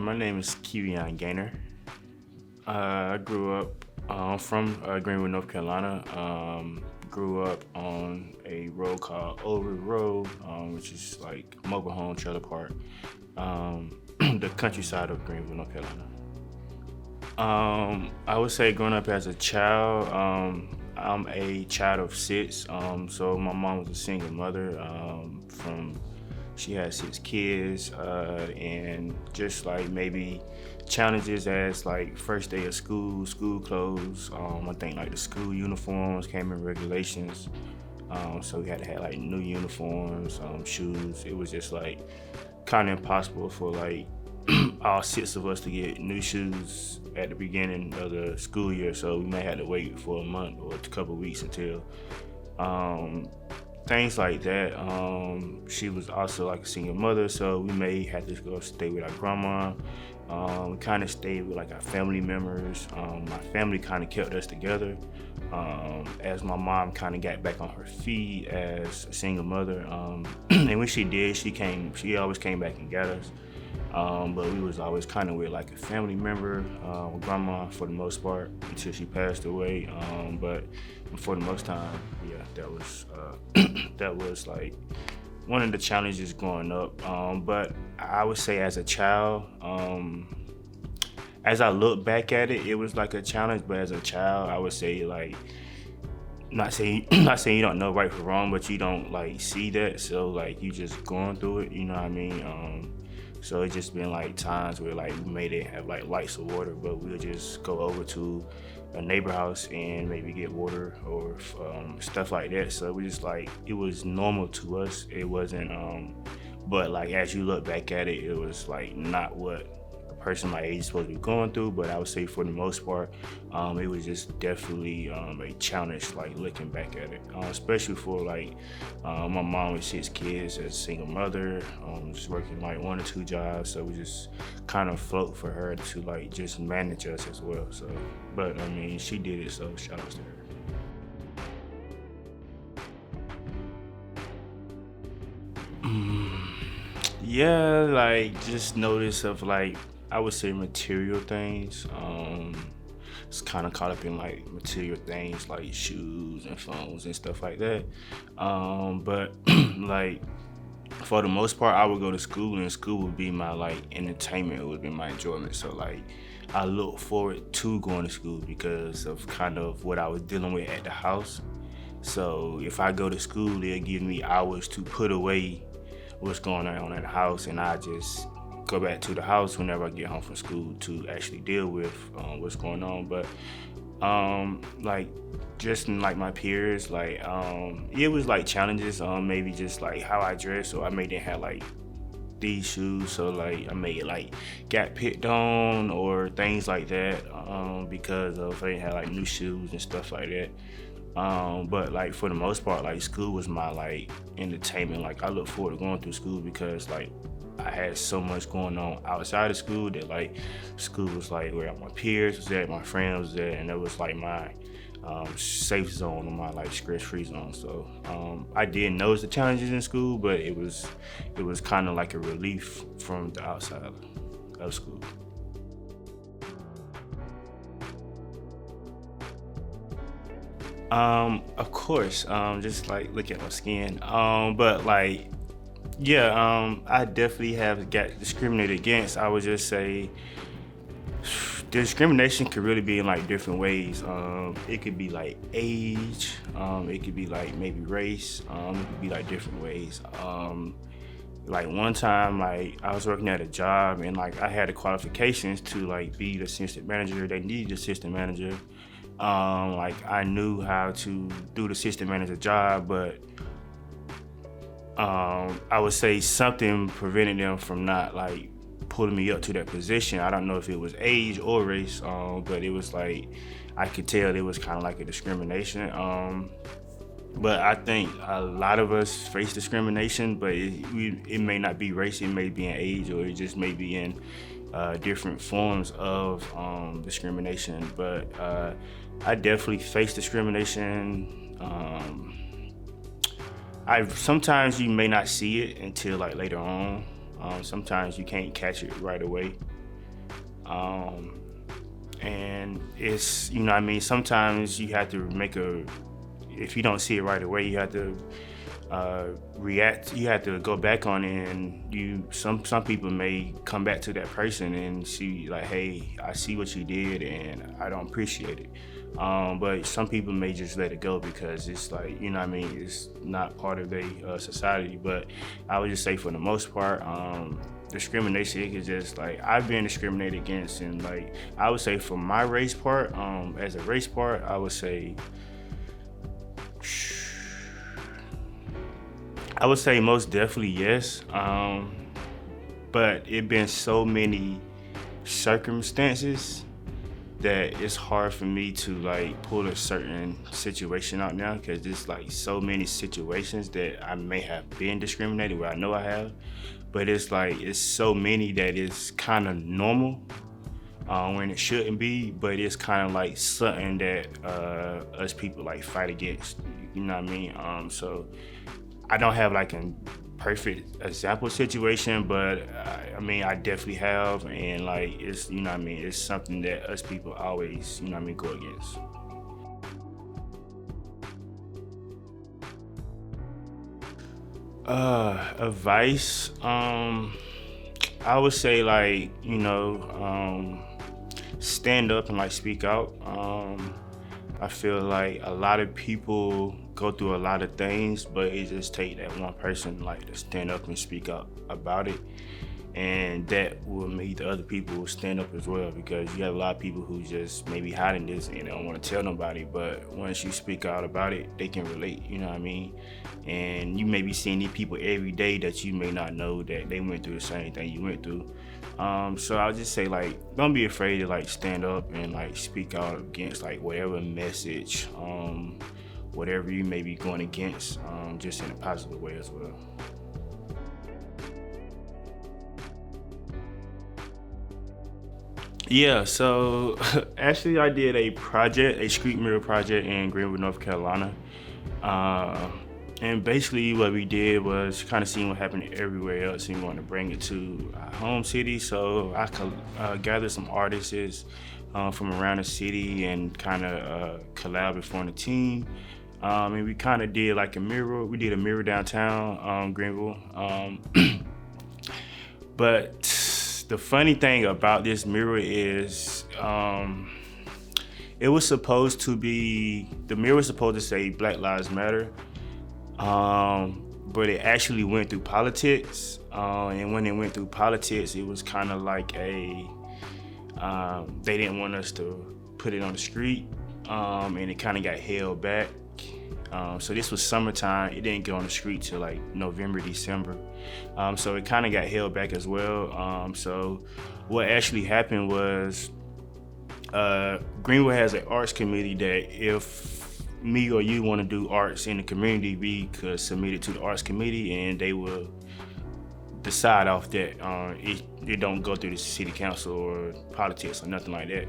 My name is Kevon Gainer. I grew up from Greenwood, North Carolina. Grew up on a road called Old River Road, which is like mobile home trailer park, the countryside of Greenwood, North Carolina. I would say growing up as a child, I'm a child of six. So my mom was a single mother. She had six kids, and just like maybe challenges as like first day of school clothes. I think like the school uniforms came in regulations, so we had to have like new uniforms, shoes. It was just like kind of impossible for like all six of us to get new shoes at the beginning of the school year, so we may have to wait for a month or a couple of weeks until things like that. She was also like a single mother, so we may have to go stay with our grandma. We kind of stayed with like our family members. My family kind of kept us together. As my mom kind of got back on her feet as a single mother, and when she did, she always came back and got us. But we was always kind of with like a family member, with grandma for the most part until she passed away. But for the most time, yeah, that was that was like one of the challenges growing up. But I would say as a child, as I look back at it, it was like a challenge. But as a child, I would say like not saying you don't know right from wrong, but you don't like see that. So like you just going through it, you know what I mean? So it's just been like times where like we may didn't have like lights or water, but we'll just go over to a neighbor house and maybe get water or stuff like that. So we just like, it was normal to us. It wasn't, but like as you look back at it, it was like not what a person my age is supposed to be going through. But I would say for the most part, it was just definitely a challenge, like looking back at it, especially for like my mom with six kids as a single mother, just working like one or two jobs. So we just kind of float for her to like just manage us as well. So, but I mean, she did it, so shout out to her. Yeah, like just notice of like, I would say material things. It's kind of caught up in like material things like shoes and phones and stuff like that. But like for the most part, I would go to school and school would be my like entertainment. It would be my enjoyment. So like I look forward to going to school because of kind of what I was dealing with at the house. So if I go to school, they'll give me hours to put away what's going on at the house, and I just go back to the house whenever I get home from school to actually deal with what's going on. But like just in, like my peers, like it was like challenges, maybe just like how I dress. So I may didn't have like these shoes, so like I may like got picked on or things like that, because of I didn't have like new shoes and stuff like that. But like for the most part, like school was my like entertainment. Like I look forward to going through school because like I had so much going on outside of school that like school was like where my peers was at, my friends was at, and it was like my safe zone or my like stress-free zone. So I did notice the challenges in school, but it was kind of like a relief from the outside of school. Of course, just like look at my skin. But like, yeah, I definitely have got discriminated against. I would just say discrimination could really be in like different ways. It could be like age, it could be like maybe race, it could be like different ways. Like one time, like I was working at a job and like I had the qualifications to like be the assistant manager. They needed the assistant manager. Like I knew how to do the assistant manager job, but I would say something prevented them from not like pulling me up to that position. I don't know if it was age or race, but it was like I could tell it was kind of like a discrimination. But I think a lot of us face discrimination, but it may not be race, it may be in age, or it just may be in different forms of discrimination. But I definitely face discrimination. Sometimes you may not see it until like later on. Sometimes you can't catch it right away. Um, and it's, you know what I mean, sometimes you have to if you don't see it right away, you have to react. You have to go back on it, and some people may come back to that person and see like, hey, I see what you did and I don't appreciate it. But some people may just let it go because it's like, you know what I mean, it's not part of their society. But I would just say for the most part, discrimination, it could just like, I've been discriminated against, and like I would say for my race part, as a race part, I would say most definitely yes. But it been so many circumstances that it's hard for me to like pull a certain situation out now, because there's like so many situations that I may have been discriminated where I know I have, but it's like it's so many that it's kind of normal when it shouldn't be, but it's kind of like something that us people like fight against, you know what I mean? So I don't have like a perfect example situation, but I mean, I definitely have, and like it's, you know what I mean, it's something that us people always, you know what I mean, go against. Advice, I would say like, you know, stand up and like speak out. I feel like a lot of people go through a lot of things, but it just take that one person like to stand up and speak up about it, and that will make the other people stand up as well, because you have a lot of people who just maybe hiding this and they don't want to tell nobody, but once you speak out about it, they can relate, you know what I mean? And you may be seeing these people every day that you may not know that they went through the same thing you went through. So I'll just say like, don't be afraid to like stand up and like speak out against like whatever message, whatever you may be going against, just in a positive way as well. Yeah, so actually I did a street mural project in Greenwood, North Carolina. Uh, and basically what we did was kind of seeing what happened everywhere else, and we wanted to bring it to our home city. So I gathered some artists from around the city and kind of collab and formed a team. And we kind of did like a mural. We did a mural downtown Greenville. But the funny thing about this mural is it was supposed to be, the mural was supposed to say Black Lives Matter, but it actually went through politics. And when it went through politics, it was kind of like they didn't want us to put it on the street, and it kind of got held back. So this was summertime. It didn't get on the street till like November, December. So it kind of got held back as well. So what actually happened was Greenwood has an arts committee that if me or you want to do arts in the community, we could submit it to the arts committee and they will decide off that. It don't go through the city council or politics or nothing like that.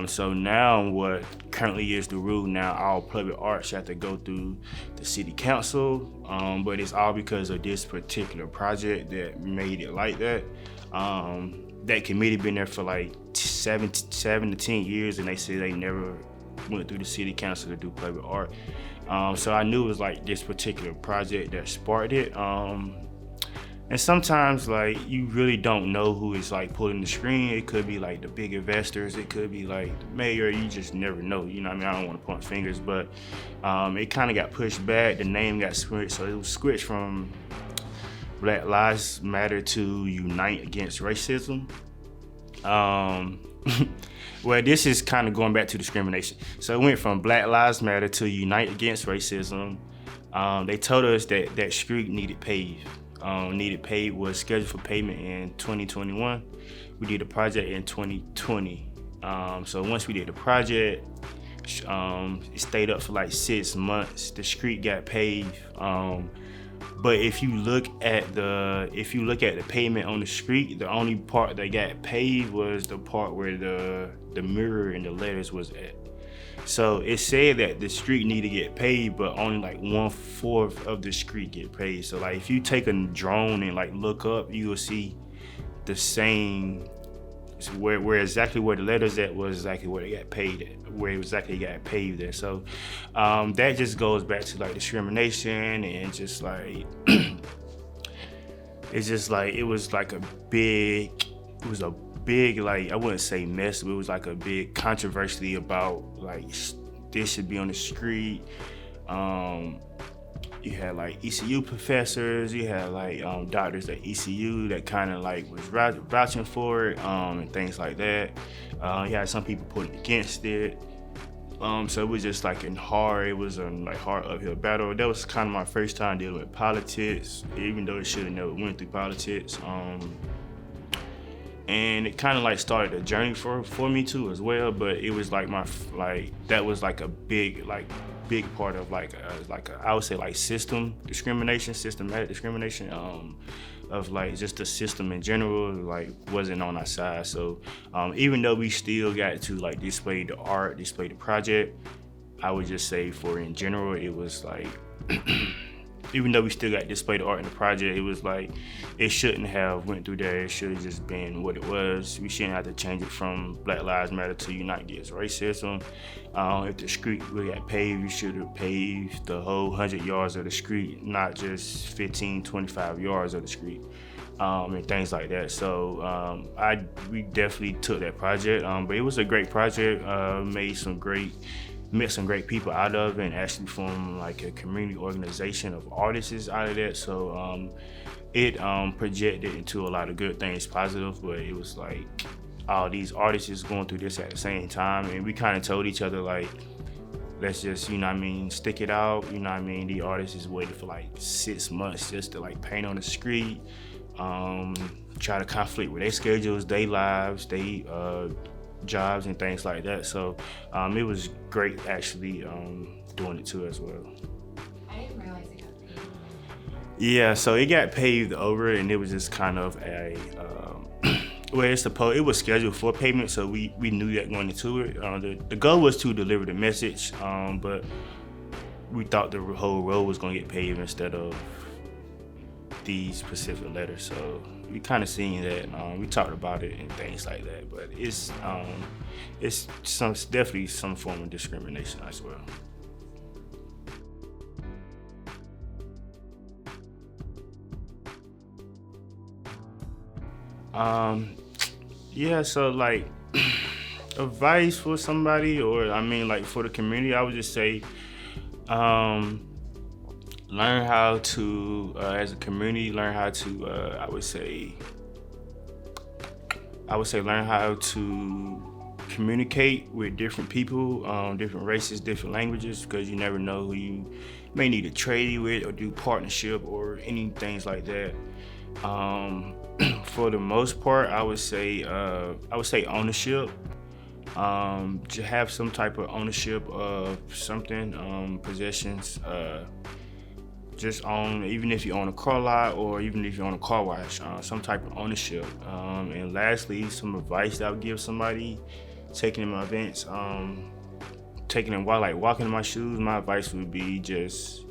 So now what currently is the rule now, all public arts have to go through the city council, but it's all because of this particular project that made it like that. That committee been there for like 7 to 10 years, and they say they never went through the city council to do public art. So I knew it was like this particular project that sparked it. And sometimes like you really don't know who is like pulling the string. It could be like the big investors, it could be like the mayor, you just never know, you know what I mean? I don't want to point fingers, but it kind of got pushed back, the name got switched, so it was switched from Black Lives Matter to Unite Against Racism. Well, this is kind of going back to discrimination. So it went from Black Lives Matter to Unite Against Racism. They told us that that street needed paved. Was scheduled for pavement in 2021. We did a project in 2020. So once we did the project, it stayed up for like 6 months. The street got paved. But if you look at the pavement on the street, the only part that got paved was the part where the mirror and the letters was at. So it said that the street need to get paved, but only like 1/4 of the street get paved. So like if you take a drone and like look up, you will see the same where exactly where the letters at was exactly where they got paid at, where it exactly got paved at. So that just goes back to like discrimination and just like it's just like it was like a big, it was a big, like, I wouldn't say mess, but it was like a big controversy about like this should be on the street. You had like ECU professors, you had like doctors at ECU that kind of like was vouching for it, and things like that. You had some people putting against it. So it was just like it was a like hard uphill battle. That was kind of my first time dealing with politics, even though it should have never went through politics. And it kind of like started a journey for me too as well. But it was like that was like a big part of I would say like systematic discrimination, of like just the system in general, like wasn't on our side. So even though we still got to like display the art, display the project, I would just say for in general, it was like even though we still got to display the art in the project, it was like it shouldn't have went through there. It should have just been what it was. We shouldn't have to change it from Black Lives Matter to Unite Against Racism. If the street really got paved, you should have paved the whole 100 yards of the street, not just 15, 25 yards of the street, and things like that. So we definitely took that project, but it was a great project. Met some great people out of it, and actually formed like a community organization of artists out of that. So it projected into a lot of good things, positive, but it was like all these artists is going through this at the same time, and we kind of told each other like, let's just, stick it out. The artists is waiting for like 6 months just to like paint on the street, try to conflict with their schedules, their lives, they jobs and things like that. So it was great actually doing it too as well. I didn't realize it got paved. Yeah, so it got paved over, and it was just kind of a it was scheduled for pavement, so we knew that going into it. The goal was to deliver the message, but we thought the whole road was going to get paved instead of these specific letters. So we kind of seen that. We talked about it and things like that, but it's definitely some form of discrimination as well. Yeah, so like advice for somebody, or like for the community, I would just say learn how to, as a community, learn how to, I would say learn how to communicate with different people, different races, different languages, because you never know who you may need to trade with or do partnership or any things like that. For the most part, I would say ownership. To have some type of ownership of something, possessions. Just own, even if you own a car lot or even if you own a car wash, some type of ownership. And lastly, some advice that I would give somebody taking in my events, while walking in my shoes, my advice would be just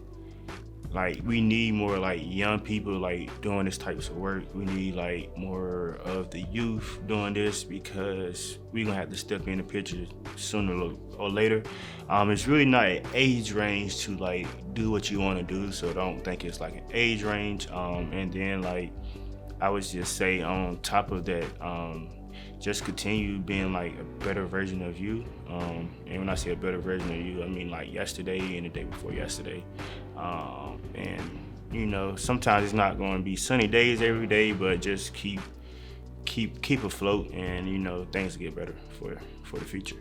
like, we need more like young people like doing this types of work. We need like more of the youth doing this, because we're gonna have to step in the picture sooner or later. It's really not an age range to like do what you want to do, so don't think it's like an age range. And then like I would just say on top of that, just continue being like a better version of you. And when I say a better version of you, I mean like yesterday and the day before yesterday. And sometimes it's not going to be sunny days every day, but just keep afloat, and things will get better for the future.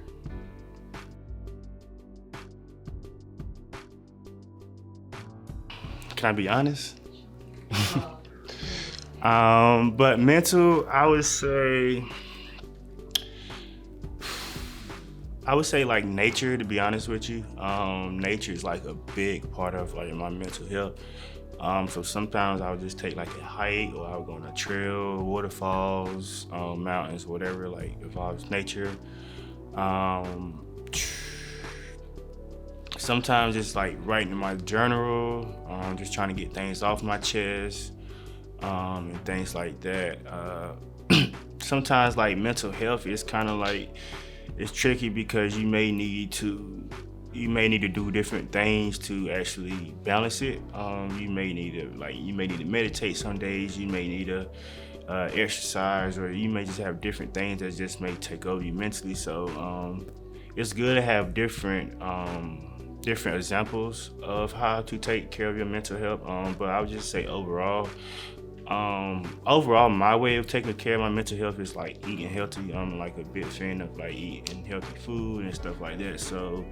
Can I be honest? But mental, I would say like nature, to be honest with you. Nature is like a big part of like my mental health. So sometimes I would just take like a hike, or I would go on a trail, waterfalls, mountains, whatever, like involves nature. Sometimes it's like writing in my journal, just trying to get things off my chest, and things like that. sometimes like mental health is kind of like it's tricky because you may need to do different things to actually balance it. You may need to meditate some days. You may need to exercise, or you may just have different things that just may take over you mentally. So it's good to have different examples of how to take care of your mental health. But I would just say overall, my way of taking care of my mental health is like eating healthy. I'm like a big fan of like eating healthy food and stuff like that. So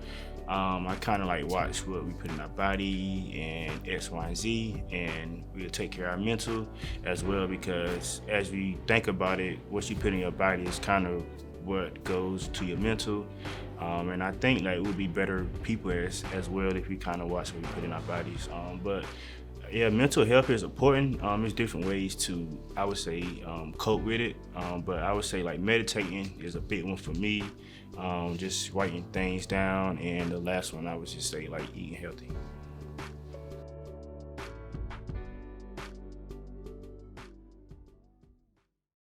I kind of like watch what we put in our body and X, Y, and Z, and we'll take care of our mental as well, because as we think about it, what you put in your body is kind of what goes to your mental. And I think like we'll be better people as well if we kind of watch what we put in our bodies. But yeah, mental health is important. There's different ways to, I would say, cope with it. But I would say like meditating is a big one for me. Just writing things down, and the last one I would just say like eating healthy.